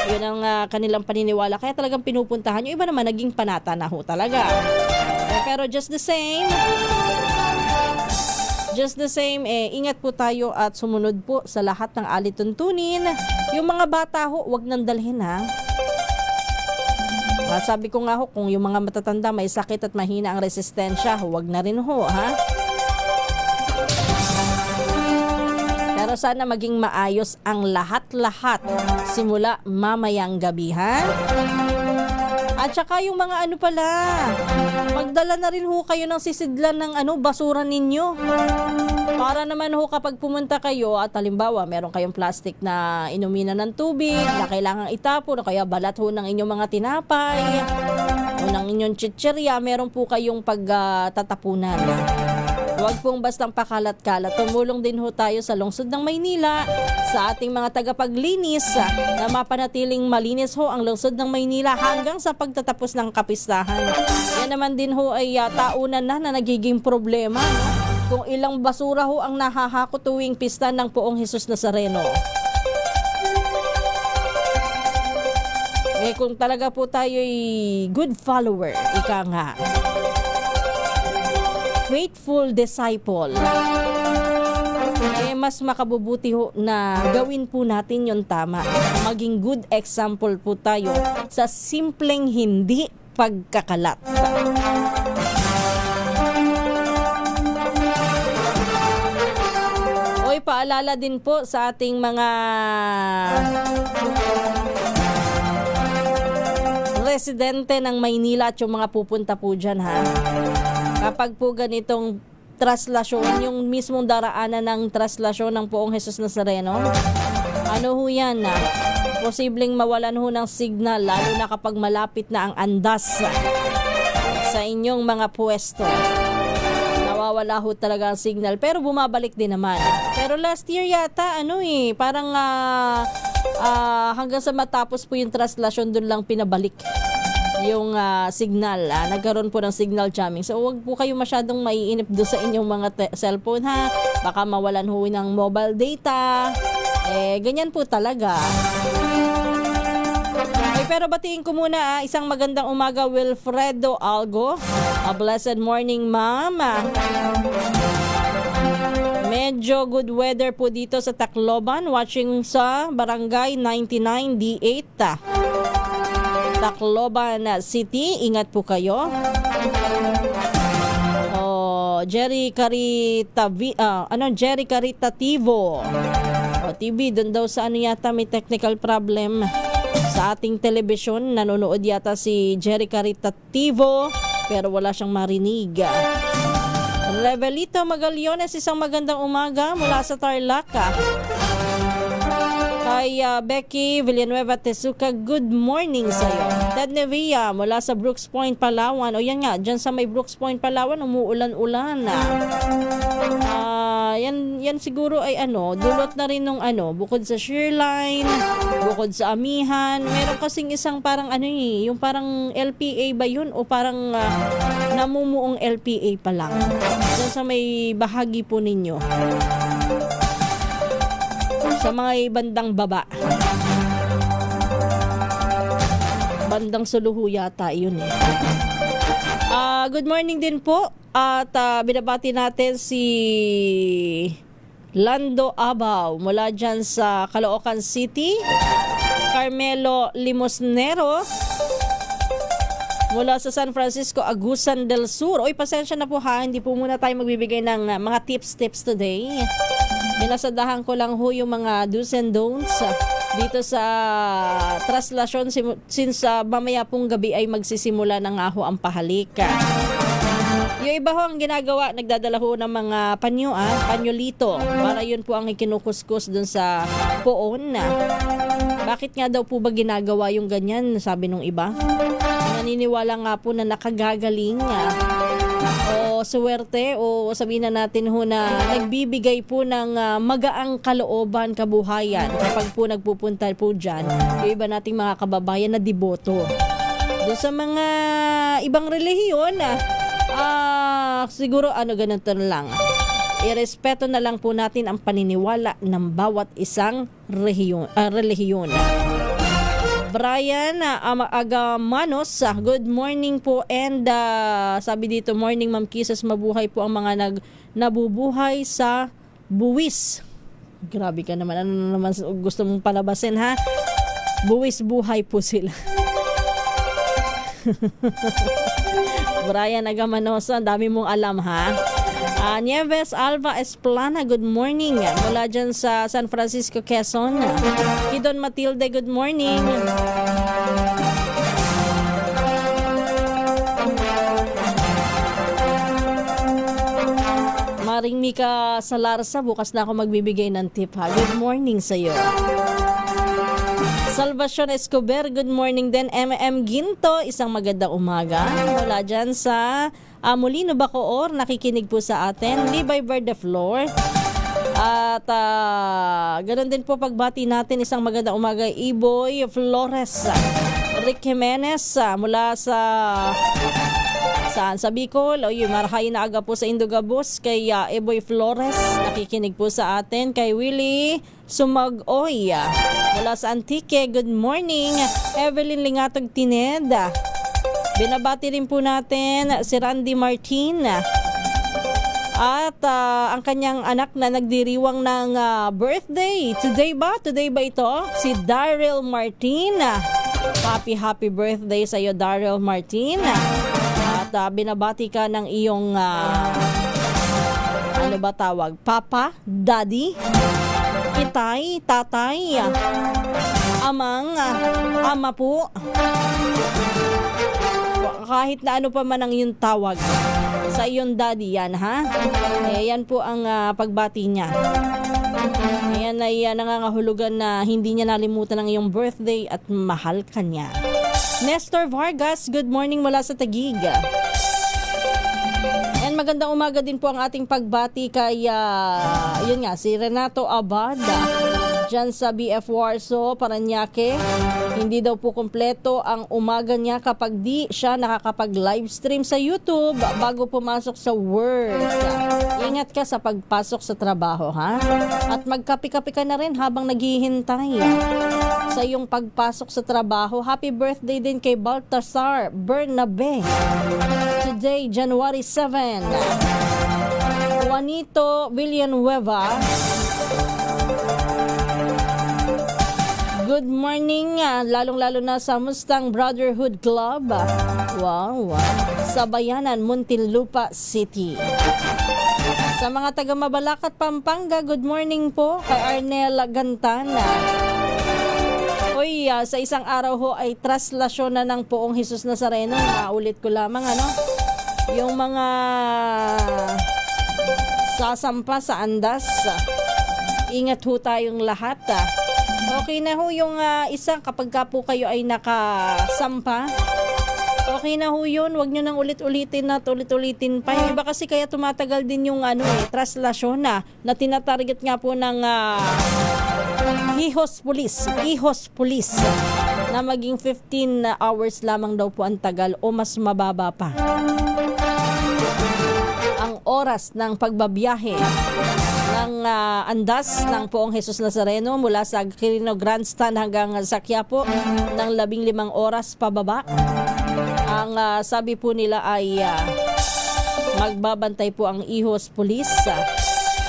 Yun ang kanilang paniniwala. Kaya talagang pinupuntahan. Yung iba naman naging panata na ho talaga. Pero just the same, ingat po tayo at sumunod po sa lahat ng alituntunin. Yung mga bata ho, wag nang dalhin ha. Sabi ko nga ho, kung yung mga matatanda may sakit at mahina ang resistensya, huwag na rin ho ha. Pero sana maging maayos ang lahat-lahat simula mamayang gabihan. At saka yung mga magdala na rin ho kayo ng sisidlan ng basura ninyo. Para naman ho kapag pumunta kayo at halimbawa meron kayong plastic na inuminan ng tubig na kailangang itapon o kaya balat ho ng inyong mga tinapay o ng inyong chichirya, meron po kayong pagtatapunan. Huwag pong bastang pakalat-kalat. Tumulong din ho tayo sa lungsod ng Maynila, sa ating mga tagapaglinis na mapanatiling malinis ho ang lungsod ng Maynila hanggang sa pagtatapos ng kapistahan. Yan naman din ho ay taunan na nagiging problema. No? Kung ilang basura ho ang nahahako tuwing pista ng Poong Jesus Nazareno. Kung talaga po tayo'y good follower, ika nga, faithful disciple, mas makabubuti ho na gawin po natin yung tama. Maging good example po tayo sa simpleng hindi pagkakalat. Oy, paalala din po sa ating mga residente ng Maynila at yung mga pupunta po dyan ha. Kapag po ganitong traslasyon, yung mismong daraanan ng traslasyon ng Poong Jesus Nazareno, ho yan posibleng mawalan ho ng signal lalo na kapag malapit na ang andas sa inyong mga pwesto. Nawawala ho talaga ang signal pero bumabalik din naman. Pero last year yata parang hanggang sa matapos po yung traslasyon doon lang pinabalik yung signal. Nagkaroon po ng signal jamming. So wag po kayo masyadong maiinip doon sa inyong mga cellphone ha. Baka mawalan ho ng mobile data. Ganyan po talaga. Pero batiin ko muna isang magandang umaga Wilfredo Algo. A blessed morning ma'am. Medyo good weather po dito sa Tacloban. Watching sa Barangay 99 D8 Tacloban City. Ingat po kayo. Jerry Caritativo. TV, doon daw sa yata may technical problem sa ating telebisyon. Nanonood yata si Jerry Caritativo pero wala siyang marinig. Revelito Magaliones, isang magandang umaga mula sa Tarlac. Kay Becky Villanueva Tesuca, good morning sa iyo. Ted Nevia mula sa Brooks Point, Palawan. O yan nga, dyan sa may Brooks Point, Palawan, umuulan-ulan. Yan siguro ay dulot na rin nung bukod sa shearline, bukod sa amihan. Meron kasing isang parang yung parang LPA ba yun? O parang namumuong LPA pa lang. Dyan sa may bahagi po ninyo. Sa mga bandang baba. Bandang Suluhu yata yun good morning din po. At binabati natin si Lando Abaw mula dyan sa Caloocan City. Carmelo Limosnero mula sa San Francisco, Agusan del Sur. Oy, pasensya na po ha, hindi po muna tayo magbibigay ng mga tips today. Binasadahan ko lang ho yung mga do's and don'ts dito sa traslasyon since mamaya pong gabi ay magsisimula na nga ho ang pahalik. Yung iba ho ang ginagawa, nagdadala ho ng mga panyolito para yun po ang ikinukuskus dun sa poon. Bakit nga daw po ba ginagawa yung ganyan, sabi nung iba? Naniniwala nga po na nakagagaling o suwerte o sabihin na natin ho na nagbibigay po ng magaang kalooban, kabuhayan kapag po nagpupunta po dyan yung iba nating mga kababayan na deboto. Doon sa mga ibang relihiyon, siguro ganito na lang. Irespeto na lang po natin ang paniniwala ng bawat isang relihiyon. Brian Agamanos, good morning po and sabi dito, morning Ma'am Kisses, mabuhay po ang mga nabubuhay sa buwis. Grabe ka naman, ano naman gusto mong palabasin ha? Buwis buhay po sila. Brian Agamanos, ang dami mong alam ha. Nieves Alva Esplana, good morning. Mula dyan sa San Francisco, Quezon. Kidon Matilde, good morning. Maring Mika Salarsa, bukas na ako magbibigay ng tip ha. Good morning sa'yo. Salvacion Escobar, good morning din. MM Ginto, isang magandang umaga. Mula dyan sa Molino Bacoor, nakikinig po sa atin. Levi Verdeflor. At ganoon din po pagbati natin, isang magandang umaga. Iboy Flores. Rick Jimenez mula sa saan? Sa Bicol. O yun, marahay na aga po sa Indogabos. Kay Iboy Flores, nakikinig po sa atin. Kay Willie Sumag-oy mula sa Antique, good morning. Evelyn Lingatog Tined. Binabati rin po natin si Randy Martin at ang kanyang anak na nagdiriwang ng birthday. Today ba ito? Si Daryl Martin. Happy birthday sa iyo, Daryl Martin. At binabati ka ng iyong ano ba tawag? Papa, Daddy, Itay, Tatay, Amang, Ama po. Kahit na ano pa man ang iyong tawag sa iyong daddy yan ha. Yan po ang pagbati niya. Ayan ay nangangahulugan na hindi niya nalimutan ang iyong birthday at mahal ka niya. Nestor Vargas, good morning mula sa Taguig. And magandang umaga din po ang ating pagbati kay yun nga, si Renato Abad dyan sa BF Warsaw, Paranaque. Hindi daw po kompleto ang umaga niya kapag di siya nakakapag-livestream sa YouTube bago pumasok sa work. Ingat ka sa pagpasok sa trabaho, ha? At magkape-kape ka na rin habang naghihintay sa iyong pagpasok sa trabaho. Happy birthday din kay Baltasar Bernabe. Today, January 7. Juanito Villanueva. Good morning, lalong-lalo na sa Mustang Brotherhood Club. Wow. Sa Bayanan, Muntinlupa City. Sa mga taga Mabalacat, Pampanga, good morning po kay Arnel Gantana. Uy, sa isang araw ho ay traslasyon na ng Poong Jesus Nazareno. Naulit ko lamang, yung mga sasampa sa andas. Ingat ho tayong lahat. Okay na ho yung isa kapag ka po kayo ay nakasampa. Okay na ho yun. Huwag nyo nang ulit-ulitin at ulit-ulitin pa. Yung iba kasi kaya tumatagal din yung traslasyon na tinatarget nga po ng Ihos Police na maging 15 hours lamang daw po ang tagal o mas mababa pa ang oras ng pagbabiyahe ng andas ng Poong Jesus Nazareno mula sa Quirino Grandstand hanggang sa Quiapo ng 15 oras pababa. Ang sabi po nila ay magbabantay po ang Ihos Police.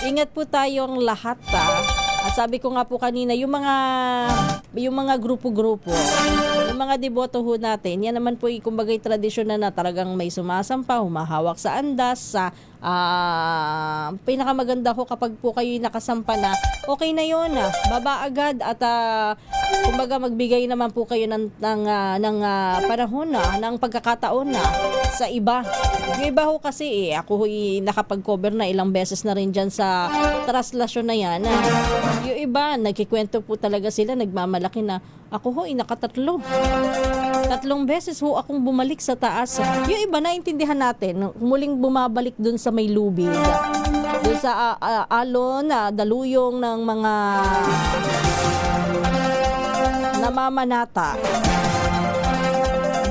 Ingat po tayong lahat at sabi ko nga po kanina, yung mga grupo-grupo, yung mga deboto ho natin, yan naman po kumbagay tradisyon na talagang may sumasampa, humahawak sa andas, sa pinakamaganda ho kapag po kayo nakasampa na, okay na yun, baba agad at kumbaga magbigay naman po kayo ng panahon ng pagkakataon sa iba. Yung iba ho kasi ako ho nakapag-cover na ilang beses na rin dyan sa traslasyon na yan. Yung iba, nagkikwento po talaga sila, nagmamalaki na, ako ho nakatatlo. 3 beses ho akong bumalik sa taas. Yung iba, naintindihan natin, muling bumabalik dun sa may lubid. Dun sa alon, daluyong ng mga namamanata.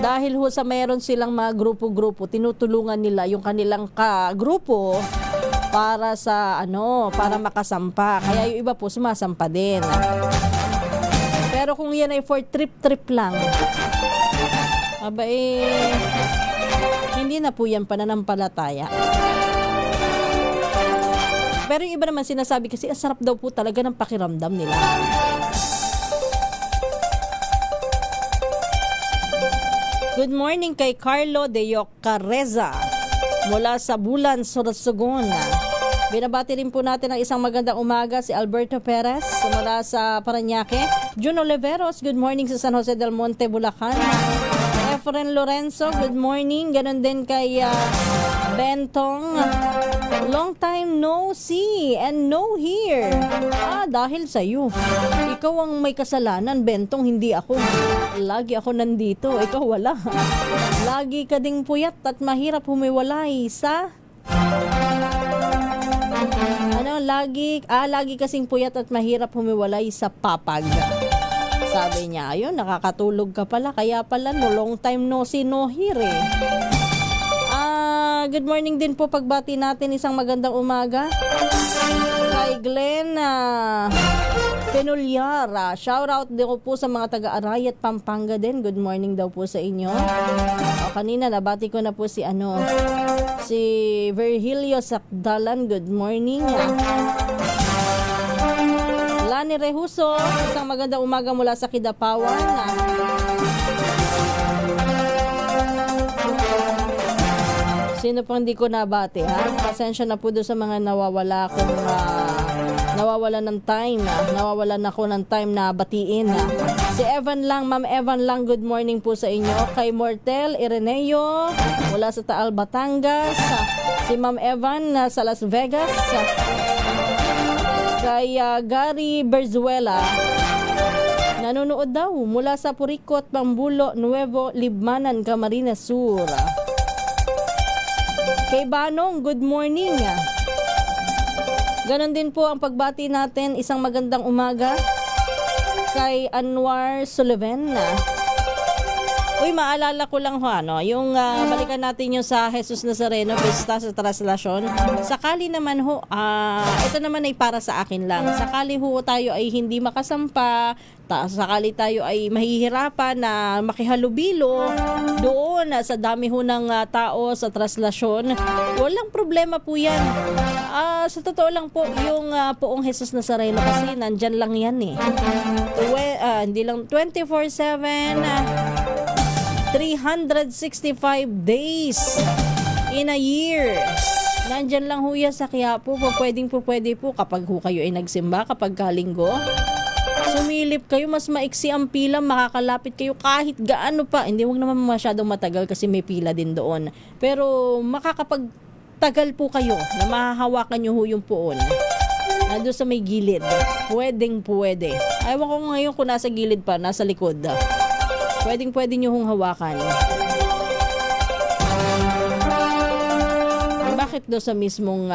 Dahil ho sa meron silang mga grupo-grupo, tinutulungan nila yung kanilang grupo para sa para makasampa. Kaya yung iba po sumasampa din. Pero kung yan ay for trip-trip lang, hindi na po yan pananampalataya. Pero yung iba naman sinasabi kasi sarap daw po talaga ng pakiramdam nila. Good morning kay Carlo de Yocareza mula sa Bulan, Sorsogon. Binabati rin po natin ang isang magandang umaga si Alberto Perez mula sa Parañaque. June Oliveros, good morning sa San Jose del Monte, Bulacan. Efren Lorenzo, good morning. Ganon din kay Bentong. Long time no see and no hear. Dahil sa'yo. Ikaw ang may kasalanan, Bentong, hindi ako. Lagi ako nandito, ikaw wala. Lagi ka ding puyat at mahirap humiwalay sa... lagi kasing puyat at mahirap humiwalay sa papag. Sabi niya, ayun, nakakatulog ka pala, kaya pala long time no see, no hear good morning din po pagbati natin, isang magandang umaga kay Glenn Penulyar. Shout out din po sa mga taga-Aray at Pampanga din. Good morning daw po sa inyo. Kanina nabati ko na po si Virgilio Sakdalan. Good morning. Lani Rehuso, isang magandang umaga mula sa Kidapawan. Sino pang hindi ko nabati, Pasensya na po doon sa mga nawawalan ng time, nawawalan ako ng time na batiin. Si Evan lang, Ma'am Evan lang, good morning po sa inyo. Kay Mortel Ireneo, mula sa Taal, Batangas. Si Ma'am Evan sa Las Vegas. Kay Gary Berzuela, nanonood daw mula sa Puricot, Pambulo, Nuevo Libmanan, Camarines Sur. Kay Banong, good morning. Ganon din po ang pagbati natin, isang magandang umaga kay Anwar Sullivan. Maalala ko lang yung balikan natin yung sa Jesus Nazareno Pista sa Traslasyon. Sakali naman ito naman ay para sa akin lang. Sakali tayo ay hindi makasampa, sakali tayo ay mahihirapan na makihalubilo doon sa dami ng tao sa Traslasyon, walang problema po yan. Sa totoo lang po, yung poong Jesus Nazareno kasi nandyan lang yan hindi lang 24/7, 365 days in a year. Nandyan lang yan sa Quiapo. Pwede po kapag kayo ay nagsimba, kapag kalinggo. Sumilip kayo, mas maiksi ang pila, makakalapit kayo kahit gaano pa. Hindi, wag naman masyadong matagal kasi may pila din doon. Pero makakapagtagal po kayo na mahahawakan nyo yung poon. Nandun sa may gilid. Pwede. Ayaw ko ngayon kung nasa gilid pa, nasa likod. Pwede nyo hong hawakan. Bakit do sa mismong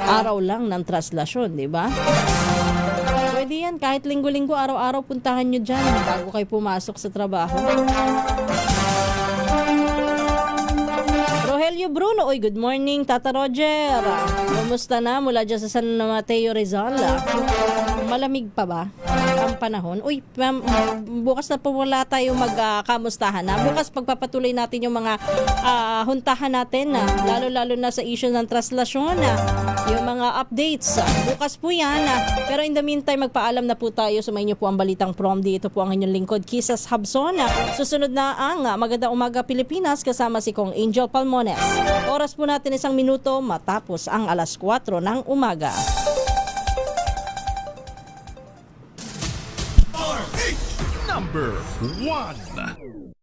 araw lang ng traslasyon, di ba? Pwede yan, kahit linggo-linggo, araw-araw puntahan nyo dyan bago kayo pumasok sa trabaho. Rogelio Bruno, good morning, Tata Roger. Kumusta na mula dyan sa San Mateo, Rizal? malamig pa ba ang panahon? Uy, ma'am, bukas na po wala tayo magkamustahan na. Bukas pagpapatuloy natin yung mga huntahan natin na lalo-lalo na sa issue ng traslasyon na yung mga updates. Bukas po yan. Pero in the meantime, magpaalam na po tayo. Sumayin niyo po ang Balitang Promdi. Ito po ang inyong lingkod, Kisas Habson. Susunod na ang Magandang Umaga Pilipinas kasama si Kong Angel Palmones. Oras po natin 1 minuto matapos ang 4:00 ng umaga. Number 1.